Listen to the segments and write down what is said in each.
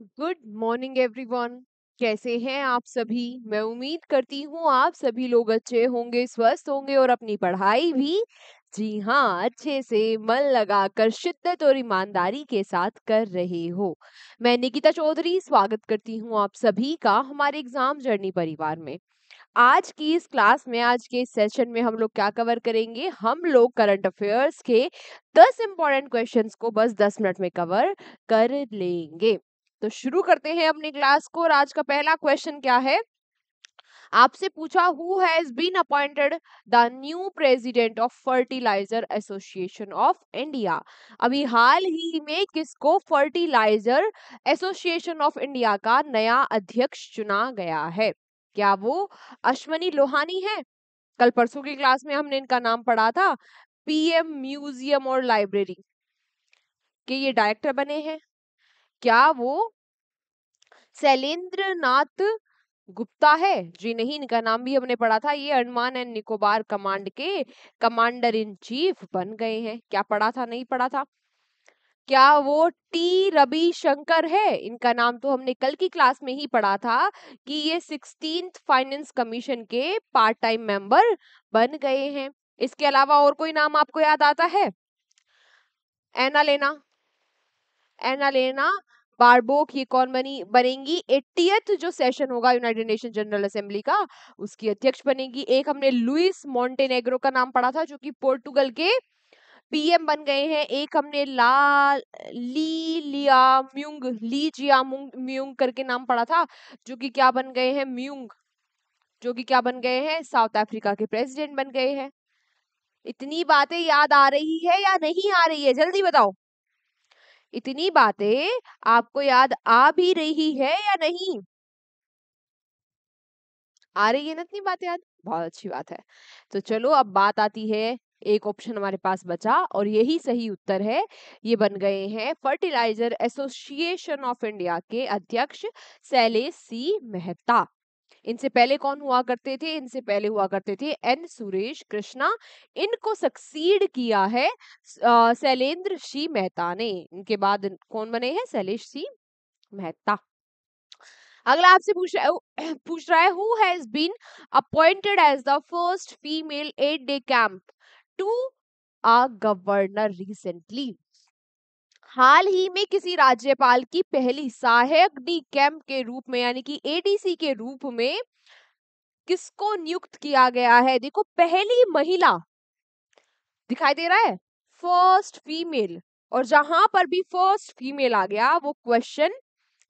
Good morning everyone. कैसे हैं आप सभी? मैं उम्मीद करती हूँ आप सभी लोग अच्छे होंगे, स्वस्थ होंगे और अपनी पढ़ाई भी जी हाँ अच्छे से मन लगाकर शिद्दत और ईमानदारी के साथ कर रहे हो। मैं निकिता चौधरी स्वागत करती हूँ आप सभी का हमारे एग्जाम जर्नी परिवार में। आज की इस क्लास में, आज के इस सेशन में हम लोग क्या कवर करेंगे? हम लोग करंट अफेयर्स के 10 इंपॉर्टेंट क्वेश्चंस को बस 10 मिनट में कवर कर लेंगे। तो शुरू करते हैं अपनी क्लास को। और आज का पहला क्वेश्चन क्या है? आपसे पूछा, who has been appointed the new president of fertiliser association of India? अभी हाल ही में किसको फर्टिलाइजर एसोसिएशन ऑफ इंडिया का नया अध्यक्ष चुना गया है? क्या वो अश्वनी लोहानी है? कल परसों की क्लास में हमने इनका नाम पढ़ा था। पीएम म्यूजियम और लाइब्रेरी के ये डायरेक्टर बने हैं। क्या वो शैलेंद्र नाथ गुप्ता है? जी नहीं, इनका नाम भी हमने पढ़ा था। ये अंडमान एंड निकोबार कमांड के कमांडर इन चीफ बन गए हैं। क्या पढ़ा था? नहीं पढ़ा था। क्या वो टी रविशंकर है? इनका नाम तो हमने कल की क्लास में ही पढ़ा था कि ये 16th फाइनेंस कमीशन के पार्ट टाइम मेंबर बन गए हैं। इसके अलावा और कोई नाम आपको याद आता है? एना लेना, एना लेना बारबोक, ये कौन बनेंगी? 80th जो सेशन होगा यूनाइटेड नेशन जनरल असेंबली का, उसकी अध्यक्ष बनेगी। एक हमने लुइस मॉन्टेनेग्रो का नाम पढ़ा था जो कि पोर्टुगल के पीएम बन गए हैं। एक हमने ली जिया म्यूंग करके नाम पढ़ा था जो कि क्या बन गए हैं? जो कि क्या बन गए हैं? साउथ अफ्रीका के प्रेसिडेंट बन गए हैं। इतनी बातें याद आ रही है या नहीं आ रही है? जल्दी बताओ। इतनी बातें आपको याद आ भी रही है या नहीं? आ रही है ना इतनी बातें याद? बहुत अच्छी बात है। तो चलो अब बात आती है, एक ऑप्शन हमारे पास बचा और यही सही उत्तर है। ये बन गए हैं फर्टिलाइजर एसोसिएशन ऑफ इंडिया के अध्यक्ष शैलेश सी मेहता। इनसे पहले कौन हुआ करते थे? इनसे पहले हुआ करते थे एन सुरेश कृष्णा। इनको सक्सीड किया है शैलेंद्र सी मेहता ने। इनके बाद कौन बने हैं? शैलेश सी मेहता। अगला आपसे पूछ रहा है who has been appointed as the first female 8 de camp to a governor recently? हाल ही में किसी राज्यपाल की पहली सहायक डी कैंप के रूप में यानी कि एडीसी के रूप में किसको नियुक्त किया गया है? देखो, पहली महिला दिखाई दे रहा है, फर्स्ट फीमेल। और जहां पर भी फर्स्ट फीमेल आ गया वो क्वेश्चन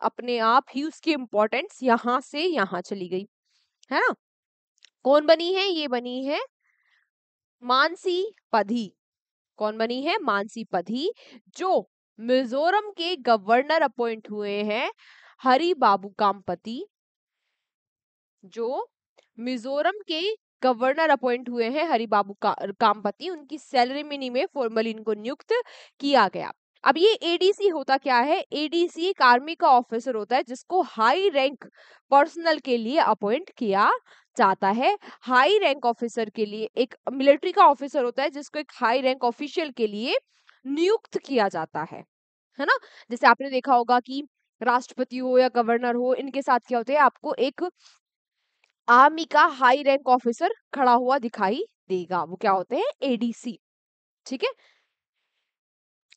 अपने आप ही उसकी इंपॉर्टेंस यहां से यहां चली गई, है ना? कौन बनी है? ये बनी है मानसी पधी। कौन बनी है? मानसी पधी, जो मिजोरम के गवर्नर अपॉइंट हुए हैं। हरि बाबू कामपति, जो मिजोरम के गवर्नर अपॉइंट हुए हैं, हरि बाबू कामपति, उनकी सेरेमनी में फॉर्मली इनको नियुक्त किया गया। अब ये एडीसी होता क्या है? एडीसी एक आर्मी का ऑफिसर होता है जिसको हाई रैंक पर्सनल के लिए अपॉइंट किया जाता है। हाई रैंक ऑफिसर के लिए एक मिलिट्री का ऑफिसर होता है जिसको एक हाई रैंक ऑफिशियल के लिए नियुक्त किया जाता है ना? जैसे आपने देखा होगा कि राष्ट्रपति हो या गवर्नर हो, इनके साथ क्या होते हैं? आपको एक आर्मी का हाई रैंक ऑफिसर खड़ा हुआ दिखाई देगा। वो क्या होते हैं? एडीसी। ठीक है।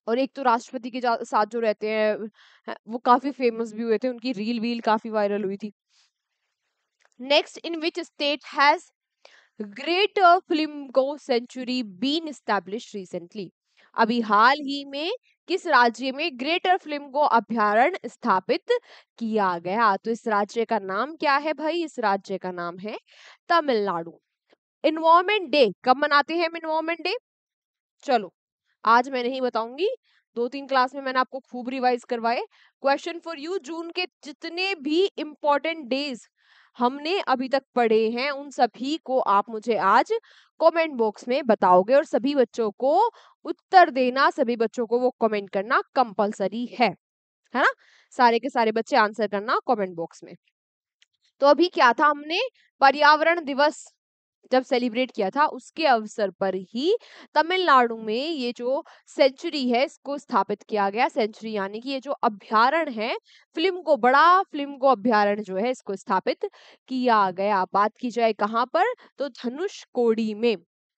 और एक तो राष्ट्रपति के साथ जो रहते हैं वो काफी फेमस भी हुए थे, उनकी रील वील काफी वायरल हुई थी। Next, in which state has greater flamingo sanctuary been established recently? अभी हाल ही में किस राज्य में ग्रेटर फ्लिमिंगो अभयारण्य स्थापित किया गया? तो इस राज्य का नाम क्या है भाई? इस राज्य का नाम है तमिलनाडु। इन्वायरमेंट डे कब मनाते हैं हम? इन्वायरमेंट डे, चलो आज मैं नहीं बताऊंगी, 2-3 क्लास में मैंने आपको खूब रिवाइज करवाए। क्वेश्चन फॉर यू, जून के जितने भी इंपॉर्टेंट डेज हमने अभी तक पढ़े हैं उन सभी को आप मुझे आज कमेंट बॉक्स में बताओगे और सभी बच्चों को उत्तर देना, सभी बच्चों को वो कमेंट करना कंपलसरी है ना? सारे के सारे बच्चे आंसर करना कमेंट बॉक्स में। तो अभी क्या था? हमने पर्यावरण दिवस जब सेलिब्रेट किया था उसके अवसर पर ही तमिलनाडु में ये जो सेंचुरी है इसको स्थापित किया गया। सेंचुरी यानी कि ये जो अभ्यारण्य है, फिल्म को अभ्यारण्य जो है इसको स्थापित किया गया। बात की जाए कहाँ पर, तो धनुषकोडी में।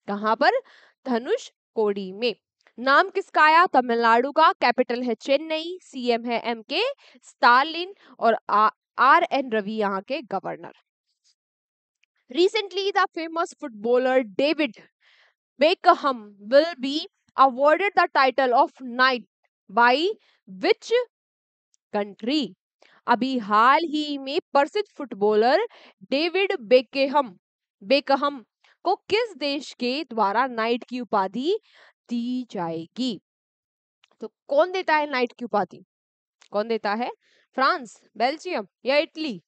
कहाँ पर, धनुषकोडी में। नाम किसका आया, तमिलनाडु का। कैपिटल है चेन्नई, सीएम है एमके स्टालिन और आर एन रवि यहाँ के governor. Recently, the famous footballer David Beckham will be awarded the title of Knight by which country? अभी हाल ही में प्रसिद्ध फुटबॉलर डेविड बेकहम को किस देश के द्वारा नाइट की उपाधि दी जाएगी? तो कौन देता है नाइट की उपाधि? कौन देता है? फ्रांस, बेल्जियम या इटली?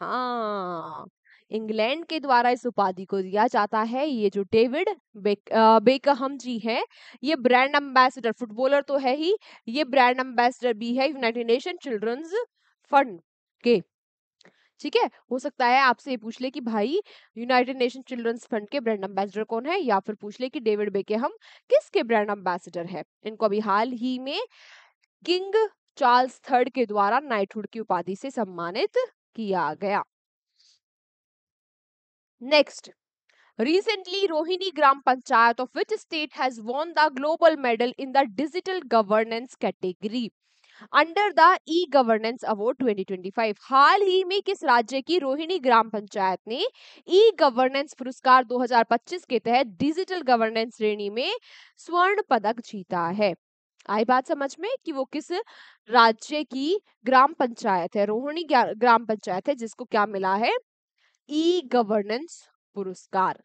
हाँ, इंग्लैंड के द्वारा इस उपाधि को दिया जाता है। ये जो डेविड बेकहम जी हैं, ये ब्रांड एम्बेसडर, फुटबॉलर तो है ही, ये ब्रांड एम्बेसडर भी है यूनाइटेड नेशन चिल्ड्रंस फंड के। ठीक है, हो सकता है आपसे ये पूछ ले कि भाई यूनाइटेड नेशन चिल्ड्रंस फंड के ब्रांड एम्बेसडर कौन है, या फिर पूछ ले कि डेविड बेकहम किसके ब्रांड एम्बेसडर है। इनको अभी हाल ही में किंग चार्ल्स थर्ड के द्वारा नाइटहुड की उपाधि से सम्मानित किया गया। Next, recently Rohini Gram Panchayat of which state has won the global medal in the digital governance category under the e-governance award 2025? हाल ही में किस राज्य की रोहिणी ग्राम पंचायत ने ई गवर्नेंस पुरस्कार 2025 के तहत डिजिटल गवर्नेंस श्रेणी में स्वर्ण पदक जीता है? आई बात समझ में कि वो किस राज्य की ग्राम पंचायत है? रोहिणी ग्राम पंचायत है जिसको क्या मिला है? ई गवर्नेंस पुरस्कार।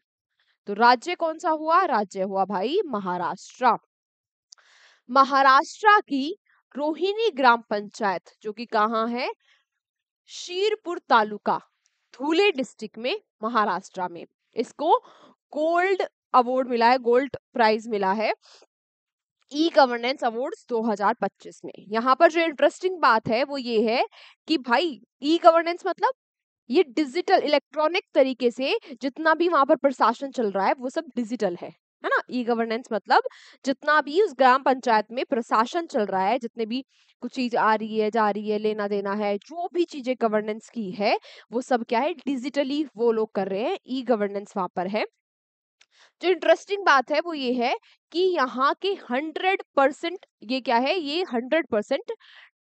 तो राज्य कौन सा हुआ? राज्य हुआ भाई महाराष्ट्र। महाराष्ट्र की रोहिणी ग्राम पंचायत जो कि कहाँ है? शीरपुर तालुका, धुले डिस्ट्रिक्ट में, महाराष्ट्र में। इसको गोल्ड अवार्ड मिला है, गोल्ड प्राइज मिला है ई गवर्नेंस अवार्ड्स 2025 में। यहाँ पर जो इंटरेस्टिंग बात है वो ये है कि भाई ई गवर्नेंस मतलब ये डिजिटल इलेक्ट्रॉनिक तरीके से जितना भी वहां पर प्रशासन चल रहा है वो सब डिजिटल है ना। ई गवर्नेंस मतलब जितना भी उस ग्राम पंचायत में प्रशासन चल रहा है, जितने भी कुछ चीज आ रही है जा रही है, लेना देना है, जो भी चीजें गवर्नेंस की है वो सब क्या है? डिजिटली वो लोग कर रहे हैं, ई गवर्नेंस वहां पर है। जो इंटरेस्टिंग बात है वो ये है कि यहाँ के 100% ये क्या है? ये 100%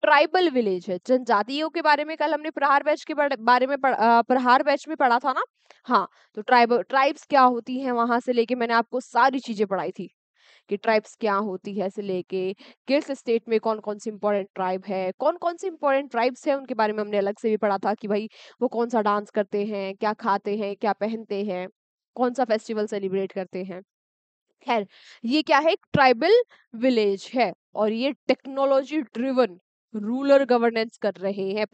ट्राइबल विलेज है। जनजातियों के बारे में कल हमने प्रहार बैच के बारे में प्रहार बैच में पढ़ा था ना। हाँ, तो ट्राइब्स क्या होती हैं वहां से लेके मैंने आपको सारी चीजें पढ़ाई थी कि ट्राइब्स क्या होती है से लेके किस स्टेट में कौन कौन सी इंपॉर्टेंट ट्राइब है, कौन कौन सी इंपॉर्टेंट ट्राइब्स है उनके बारे में हमने अलग से भी पढ़ा था कि भाई वो कौन सा डांस करते हैं, क्या खाते हैं, क्या पहनते हैं, कौन सा फेस्टिवल सेलिब्रेट करते हैं। खैर, ये क्या है? एक ट्राइबल विलेज है और ये टेक्नोलॉजी ड्रिवन रूरल गवर्नेंस कर रहे हैं।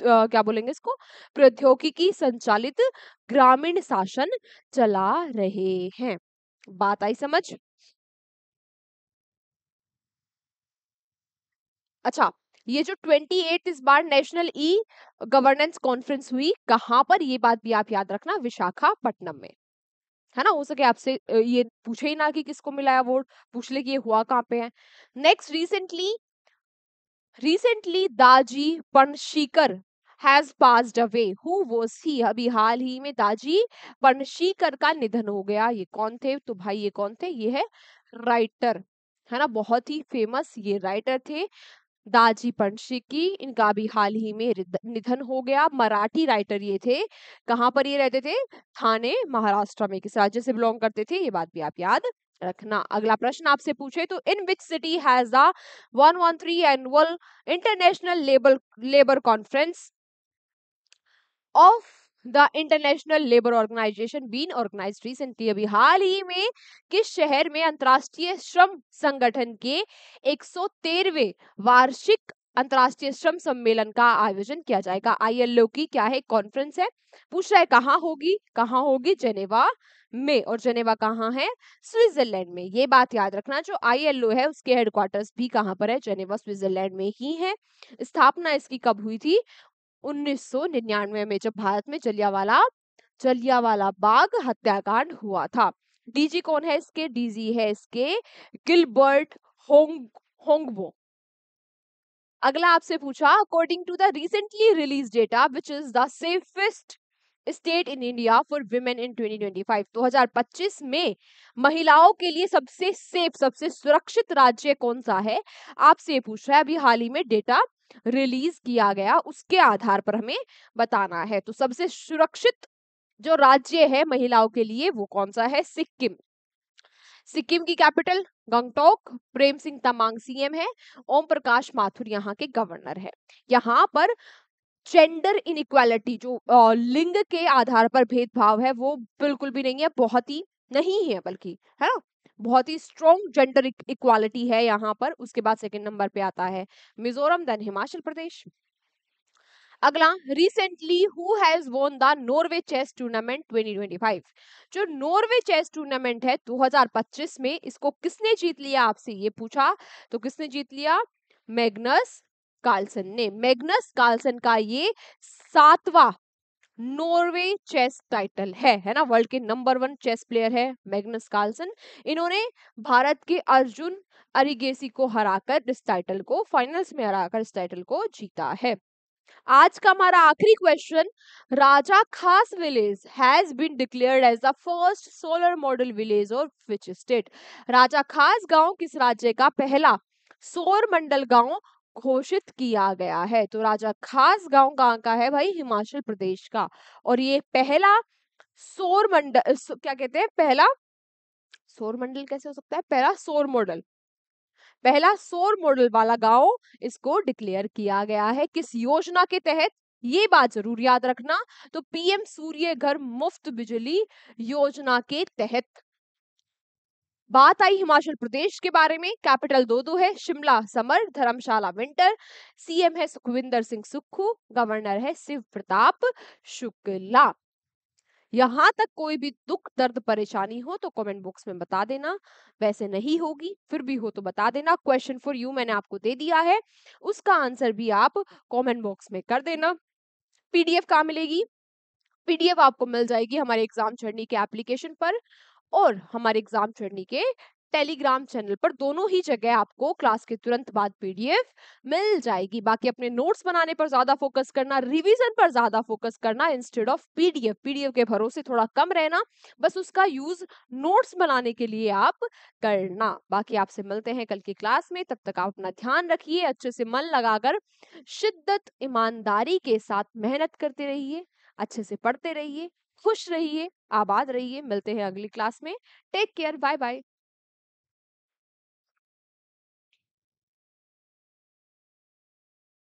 क्या बोलेंगे इसको? प्रौद्योगिकी संचालित ग्रामीण शासन चला रहे हैं। बात आई समझ? अच्छा, ये जो 28 इस बार नेशनल ई गवर्नेंस कॉन्फ्रेंस हुई कहाँ पर, ये बात भी आप याद रखना, विशाखापट्टनम में, है ना। हो सके आपसे ये पूछे ही ना कि किसको मिला है अवार्ड, पूछ ले कि ये हुआ कहाँ पे है। Next, recently Daji Panshikar has passed away, who was he? अभी हाल ही में दाजी पणशीकर का निधन हो गया। ये कौन थे? तो भाई ये कौन थे? ये है राइटर, है ना, बहुत ही फेमस ये राइटर थे दाजी पणशीकी। इनका भी हाल ही में निधन हो गया। मराठी राइटर ये थे। कहाँ पर ये रहते थे? थाने, महाराष्ट्र में। किस राज्य से बिलोंग करते थे? ये बात भी आप याद रखना। अगला प्रश्न आपसे पूछे तो in which city has the 113 annual international labour conference of the international labour organisation been organise recently? अभी हाल ही में किस शहर में अंतर्राष्ट्रीय श्रम संगठन के 113वें वार्षिक अंतर्राष्ट्रीय श्रम सम्मेलन का आयोजन किया जाएगा? आईएलओ की क्या है? कॉन्फ्रेंस है। पूछ रहा है कहाँ होगी? कहाँ होगी? जेनेवा में। और जेनेवा कहाँ है? स्विट्जरलैंड में। ये बात याद रखना, जो आईएलओ है उसके हेडक्वार्टर्स भी कहाँ पर है? जेनेवा, स्विट्जरलैंड में ही है। स्थापना इसकी कब हुई थी? 1999 में, जब भारत में जलियांवाला जलियांवाला बाग हत्याकांड हुआ था। डीजी कौन है इसके? डीजी है इसके गिलबर्ट होंगबो। अगला आपसे पूछा, according to the recently release data which is the safest state in India for women in 2025, 2025 में महिलाओं के लिए सबसे सेफ, सबसे सुरक्षित राज्य कौन सा है? आपसे पूछ रहा है, अभी हाल ही में डेटा रिलीज किया गया, उसके आधार पर हमें बताना है। तो सबसे सुरक्षित जो राज्य है महिलाओं के लिए वो कौन सा है? सिक्किम। सिक्किम की कैपिटल गंगटोक। प्रेम सिंह तमांग सीएम है। ओम प्रकाश माथुर यहाँ के गवर्नर है। यहाँ पर जेंडर इनइक्वालिटी, जो लिंग के आधार पर भेदभाव है, वो बिल्कुल भी नहीं है, बहुत ही नहीं है बल्कि, है ना, बहुत ही स्ट्रॉन्ग जेंडर इक्वालिटी है यहाँ पर। उसके बाद सेकंड नंबर पे आता है मिजोरम, देन हिमाचल प्रदेश। अगला, recently who has won the Norway chess tournament 2025, जो नॉर्वे चेस टूर्नामेंट है 2025 में, इसको किसने जीत लिया? आपसे ये पूछा, तो किसने जीत लिया? मैग्नस कार्लसन ने। मैग्नस कार्लसन का ये 7वां नॉर्वे चेस टाइटल है ना। वर्ल्ड के नंबर 1 चेस प्लेयर है मैग्नस कार्लसन। इन्होंने भारत के अर्जुन अरिगेसी को हराकर इस टाइटल को, फाइनल्स में हराकर इस टाइटल को जीता है। आज का हमारा आखिरी question, Raja Khas village has been declared as the first solar model village of which state? Raja Khas गांव किस राज्य का पहला सौर मंडल गांव घोषित किया गया है? तो राजा खास गांव कहाँ का है भाई? हिमाचल प्रदेश का। और ये पहला सौर मंडल, क्या कहते हैं, पहला सौर मंडल कैसे हो सकता है? पहला सौर मॉडल, पहला सौर मॉडल वाला गांव इसको डिक्लेयर किया गया है। किस योजना के तहत? ये बात जरूर याद रखना, तो पीएम सूर्य घर मुफ्त बिजली योजना के तहत। बात आई हिमाचल प्रदेश के बारे में, कैपिटल दो है, शिमला समर, धर्मशाला विंटर। सीएम है सुखविंदर सिंह सुक्खू, गवर्नर है शिव प्रताप शुक्ला। यहाँ तक कोई भी दुख दर्द परेशानी हो तो कमेंट बॉक्स में बता देना, वैसे नहीं होगी फिर भी हो तो बता देना। क्वेश्चन फॉर यू मैंने आपको दे दिया है, उसका आंसर भी आप कमेंट बॉक्स में कर देना। पीडीएफ कहाँ मिलेगी? पीडीएफ आपको मिल जाएगी हमारे एग्जाम जर्नी के एप्लीकेशन पर और हमारे एग्जाम जर्नी के टेलीग्राम चैनल पर। दोनों ही जगह आपको क्लास के तुरंत बाद पीडीएफ मिल जाएगी। बाकी अपने नोट्स बनाने पर ज्यादा फोकस करना, रिवीजन पर ज्यादा फोकस करना इंस्टेड ऑफ पीडीएफ। पीडीएफ के भरोसे थोड़ा कम रहना, बस उसका यूज नोट्स बनाने के लिए आप करना। बाकी आपसे मिलते हैं कल की क्लास में, तब तक आप अपना ध्यान रखिए, अच्छे से मन लगाकर शिद्दत ईमानदारी के साथ मेहनत करते रहिए, अच्छे से पढ़ते रहिए, खुश रहिए, आबाद रहिए। मिलते हैं अगली क्लास में। Take care, bye bye.